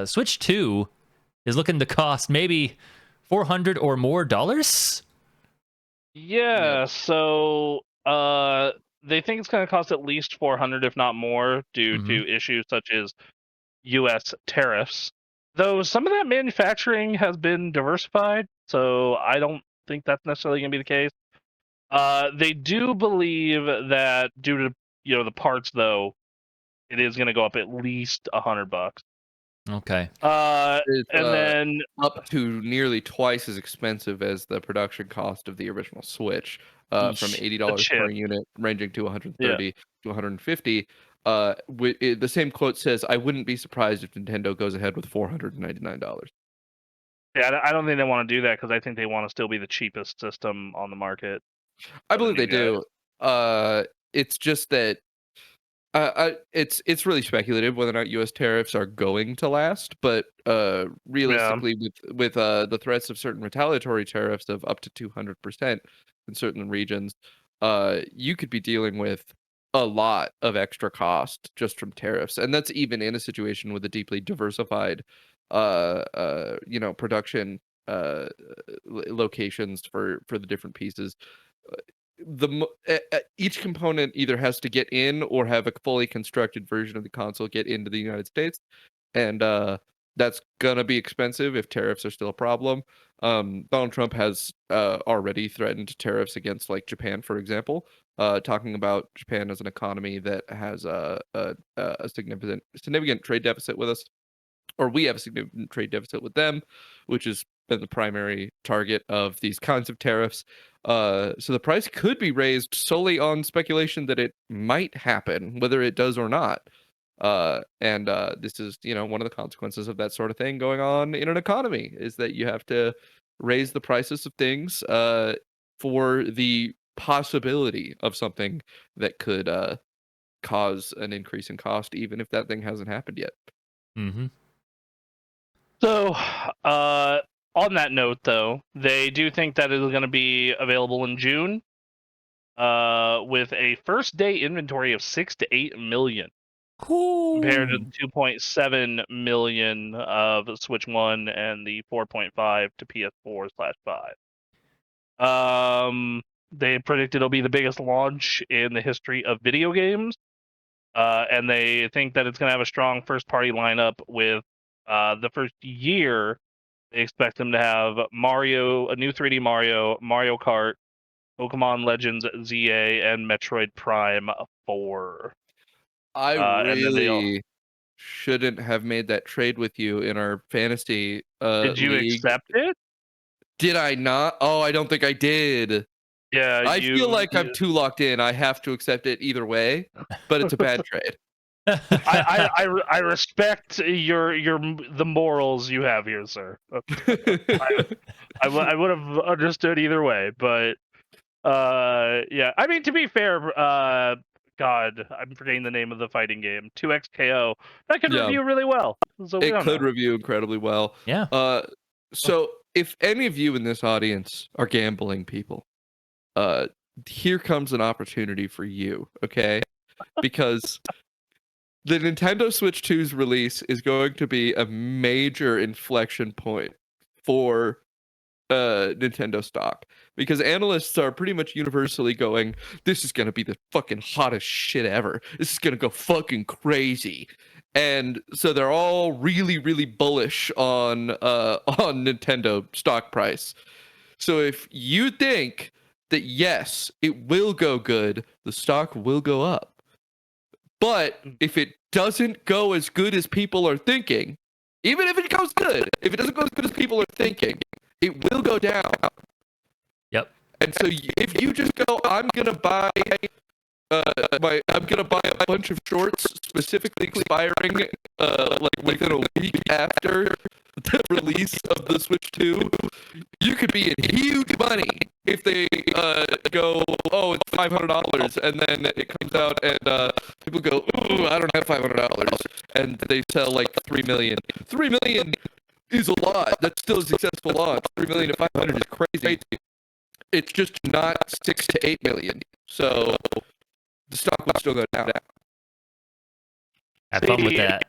Switch 2 is looking to cost maybe $400 or more dollars. Yeah, so they think it's going to cost at least 400, if not more, due to issues such as U.S. tariffs. Though some of that manufacturing has been diversified, so I don't think that's necessarily going to be the case. They do believe that due to the parts, though, it is going to go up at least $100. Okay. It's And then up to nearly twice as expensive as the production cost of the original Switch, from $80 per unit, ranging to 130 to 150. The same quote says, "I wouldn't be surprised if Nintendo goes ahead with $499." Yeah, I don't think they want to do that because I think they want to still be the cheapest system on the market. I believe they do. It's just that it's really speculative whether or not U.S. tariffs are going to last, but realistically, with the threats of certain retaliatory tariffs of up to 200% in certain regions, you could be dealing with a lot of extra cost just from tariffs, and that's even in a situation with a deeply diversified, production locations for the different pieces. Each component either has to get in or have a fully constructed version of the console get into the United States, and that's gonna be expensive if tariffs are still a problem. Donald Trump has already threatened tariffs against like Japan, for example, talking about Japan as an economy that has a significant trade deficit with us, or we have a significant trade deficit with them, which has been the primary target of these kinds of tariffs. So the price could be raised solely on speculation that it might happen, whether it does or not. And this is, one of the consequences of that sort of thing going on in an economy, is that you have to raise the prices of things for the possibility of something that could cause an increase in cost, even if that thing hasn't happened yet. Mm-hmm. So, on that note, though, they do think that it is going to be available in June, with a first day inventory of 6 to 8 million, compared to the 2.7 million of Switch 1 and the 4.5 to PS4/5. They predict it'll be the biggest launch in the history of video games, and they think that it's going to have a strong first-party lineup with the first year. They expect them to have Mario, a new 3D Mario, Mario Kart, Pokemon Legends ZA, and Metroid Prime 4. I really shouldn't have made that trade with you in our fantasy Did you league. accept it? Did I not? Oh, I don't think I did. Yeah, I feel like I'm too locked in. I have to accept it either way, but it's a bad trade. I respect the morals you have here, sir. I would have understood either way, but yeah. I mean, to be fair, God, I'm forgetting the name of the fighting game. 2XKO. That could review really well. So it could review incredibly well. Yeah. So if any of you in this audience are gambling people, here comes an opportunity for you, okay? Because the Nintendo Switch 2's release is going to be a major inflection point for Nintendo stock, because analysts are pretty much universally going, this is going to be the fucking hottest shit ever. This is going to go fucking crazy. And so they're all really, really bullish on Nintendo stock price. So if you think that yes, it will go good, the stock will go up. But if it doesn't go as good as people are thinking, even if it goes good, if it doesn't go as good as people are thinking, it will go down. Yep. And so if you just go, I'm gonna buy a bunch of shorts specifically expiring like within a week after the release of the Switch 2, you could be in huge money if they go, oh, it's $500, and then it comes out and people go, ooh, I don't have $500, and they sell like 3 million. 3 million is a lot. That's still a successful launch. 3 million to 500 is crazy. It's just not 6 to 8 million. So the stock would still go down. Have fun with that.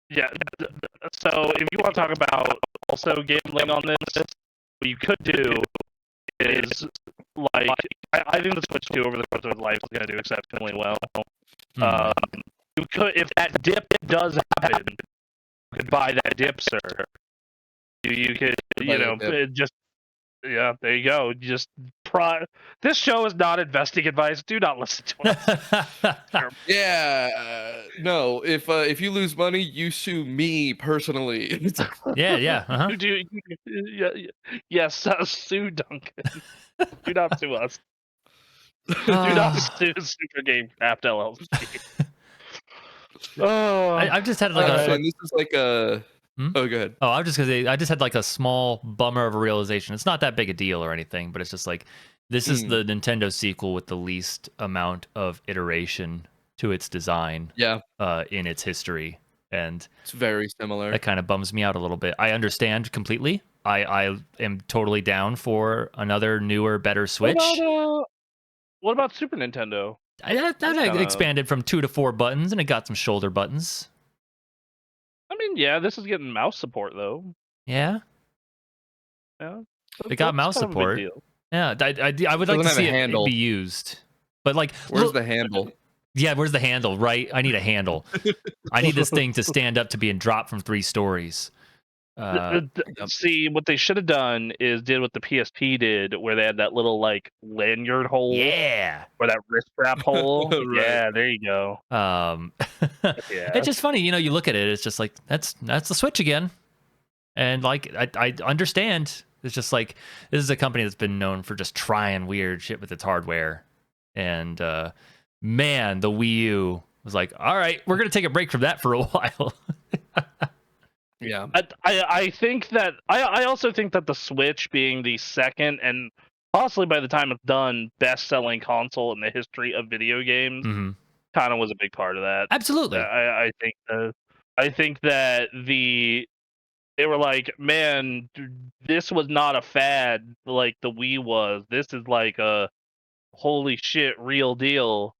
Yeah. So if you want to talk about also gambling on this, what you could do is like I think the Switch 2 over the course of its life is going to do exceptionally well. Um, you could, if that dip does happen, you could buy that dip, sir. You could, Buy that dip. just yeah, there you go. Just this show is not investing advice. Do not listen to us. Yeah, no. If you lose money, you sue me personally. yeah. You do, yes, sue Duncan. Do not sue us. Do not sue Super Game Craft LLC. Oh, I've just had like and this is like a. Oh, go ahead. Oh, I was just gonna say, I just had like a small bummer of a realization. It's not that big a deal or anything, but it's just like this is the Nintendo sequel with the least amount of iteration to its design. Yeah. In its history, and It's very similar. that kind of bums me out a little bit. I understand completely. I am totally down for another newer, better Switch. What about Super Nintendo? That expanded from 2 to 4 buttons, and it got some shoulder buttons. I mean, yeah, this is getting mouse support though. Yeah, Yeah, it got mouse support. Yeah, I would like to see it be used, but like, where's the handle? Yeah, where's the handle? Right, I need a handle. I need this thing to stand up to being dropped from 3 stories. See, what they should have done is did what the PSP did, where they had that little like lanyard hole. Yeah. Or that wrist strap hole. Right. Yeah, there you go. It's just funny, you look at it, it's just like that's the Switch again, and like I understand. It's just like this is a company that's been known for just trying weird shit with its hardware, and man, the Wii U was like, all right, we're gonna take a break from that for a while. Yeah, I think that I also think that the Switch being the second and possibly by the time it's done best-selling console in the history of video games kind of was a big part of that. Absolutely. I think that they were like, man, this was not a fad like the Wii was. This is like a holy shit real deal.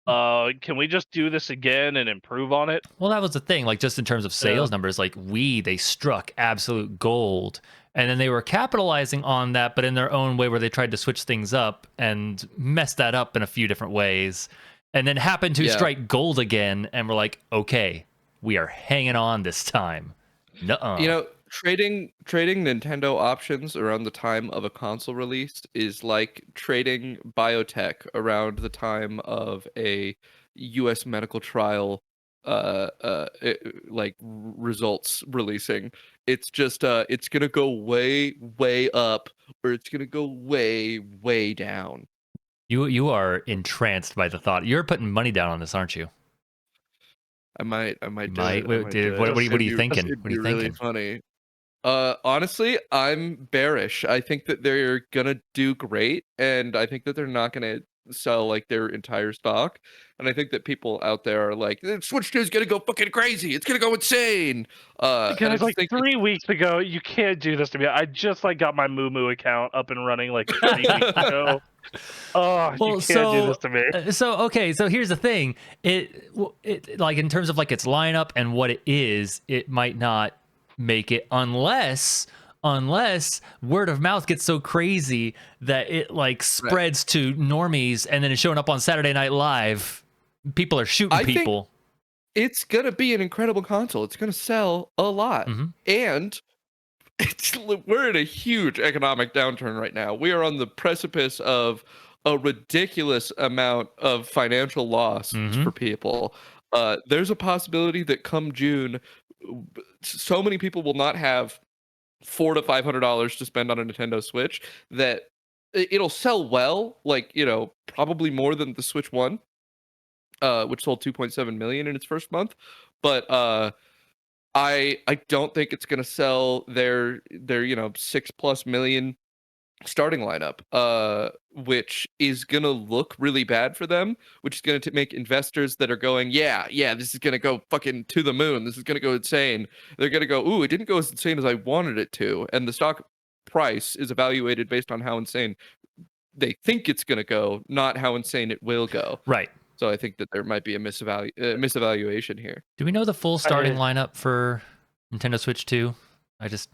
Can we just do this again and improve on it? Well, that was the thing. Like, just in terms of sales numbers, like they struck absolute gold, and then they were capitalizing on that, but in their own way, where they tried to switch things up and mess that up in a few different ways, and then happened to strike gold again, and we're like, okay, we are hanging on this time. Nuh-uh. Trading Nintendo options around the time of a console release is like trading biotech around the time of a U.S. medical trial like results releasing. It's just it's gonna go way up, or it's gonna go way down. You are entranced by the thought. You're putting money down on this, aren't you? I might What are you thinking? What are you thinking? Really funny. Honestly, I'm bearish. I think that they're gonna do great, and I think that they're not gonna sell like their entire stock. And I think that people out there are like, Switch 2 is gonna go fucking crazy. It's gonna go insane. Because like 3 weeks ago, you can't do this to me. I just like got my Moo account up and running like 3 weeks ago. Oh, well, you can't do this to me. So here's the thing. It like in terms of like its lineup and what it is, it might not make it unless word of mouth gets so crazy that it like spreads to normies, and then it's showing up on Saturday Night Live. People are shooting people. It's gonna be an incredible console. It's gonna sell a lot, and we're in a huge economic downturn right now. We are on the precipice of a ridiculous amount of financial loss for people. There's a possibility that come June, so many people will not have $400 to $500 to spend on a Nintendo Switch that it'll sell well, like, probably more than the Switch 1, which sold 2.7 million in its first month. But I don't think it's going to sell their 6+ million starting lineup, which is going to look really bad for them, which is going to make investors that are going, yeah, this is going to go fucking to the moon. This is going to go insane. They're going to go, ooh, it didn't go as insane as I wanted it to. And the stock price is evaluated based on how insane they think it's going to go, not how insane it will go. Right. So I think that there might be a misevaluation here. Do we know the full starting lineup for Nintendo Switch 2? I just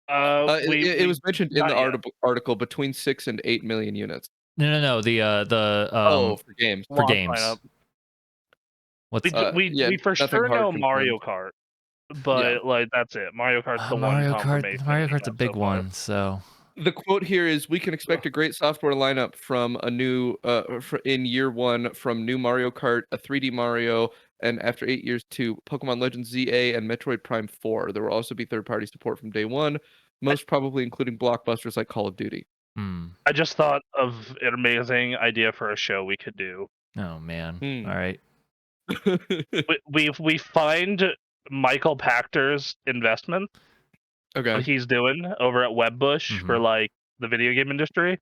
It was mentioned in the not yet. article between 6 and 8 million units. no. The For games. for Launch games. lineup. What's We for nothing sure hard know confirmed. Mario Kart, but like that's it. Mario Kart's the one confirmation. Mario we Kart's a got big so far. one, so The quote here is, "We can expect a great software lineup from a new in year one from new Mario Kart, a 3D Mario, and after 8 years to Pokemon Legends ZA and Metroid Prime 4. There will also be third-party support from day one, most probably including blockbusters like Call of Duty." I just thought of an amazing idea for a show we could do. Oh man. All right. We find Michael Pachter's investment, what Okay. he's doing over at Webbush for like the video game industry,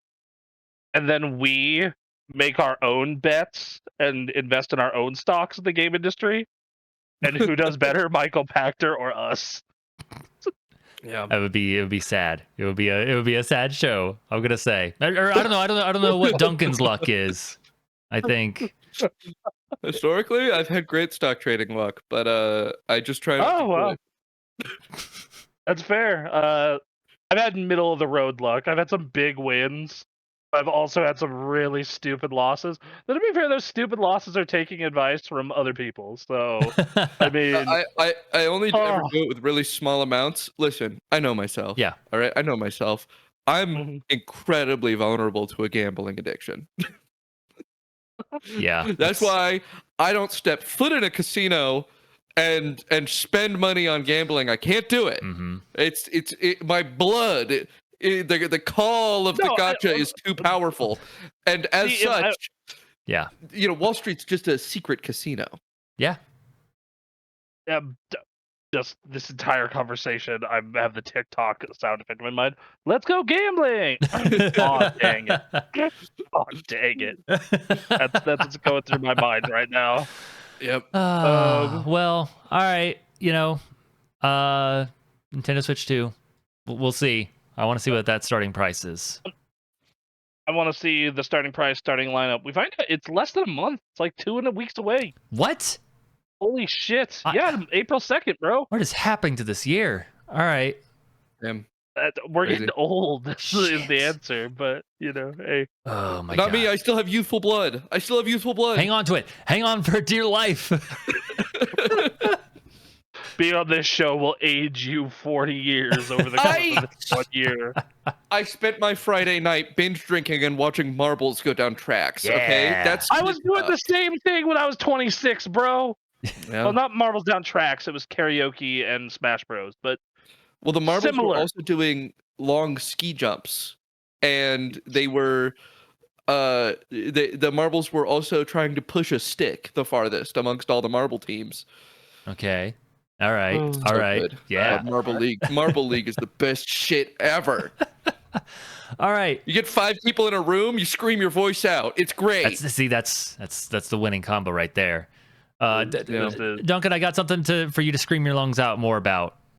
and then we make our own bets and invest in our own stocks in the game industry. And who does better, Michael Pachter or us? Yeah. It would be sad. It would be a sad show. I'm gonna say. Or I don't know what Duncan's luck is. I think. Historically, I've had great stock trading luck, but I just try. Oh wow, that's fair. I've had middle of the road luck. I've had some big wins. I've also had some really stupid losses. But to be fair, those stupid losses are taking advice from other people. So I mean, I only ever do it with really small amounts. Listen, I know myself. Yeah. All right, I know myself. I'm incredibly vulnerable to a gambling addiction. Yeah. That's why I don't step foot in a casino and spend money on gambling. I can't do it. It's my blood. The call of the gotcha is too powerful, and as such, yeah, Wall Street's just a secret casino. Yeah. Just this entire conversation, I have the TikTok sound effect in my mind. Let's go gambling! Oh dang it! Oh dang it! That's what's going through my mind right now. Yep. Well, all right. Nintendo Switch 2. We'll see. I want to see what that starting price is. I want to see the starting price, starting lineup. We find out it's less than a month. It's like 2 weeks away. What? Holy shit! Yeah, April 2nd, bro. What is happening to this year? All right. Damn. We're getting old. Is the answer, but hey. Oh my God. Not me. God. I still have youthful blood. Hang on to it. Hang on for dear life. Being on this show will age you 40 years over the course of this 1 year. I spent my Friday night binge drinking and watching marbles go down tracks. Yeah. Okay, I was doing the same thing when I was 26, bro. Yeah. Well, not marbles down tracks. It was karaoke and Smash Bros. But the marbles similar. were also doing long ski jumps, and they were. The marbles were also trying to push a stick the farthest amongst all the marble teams. Okay. All right. All So right. good. Yeah. Marble League is the best shit ever. All right. You get 5 people in a room, you scream your voice out. It's great. That's the winning combo right there. Yeah. Duncan, I got something for you to scream your lungs out more about.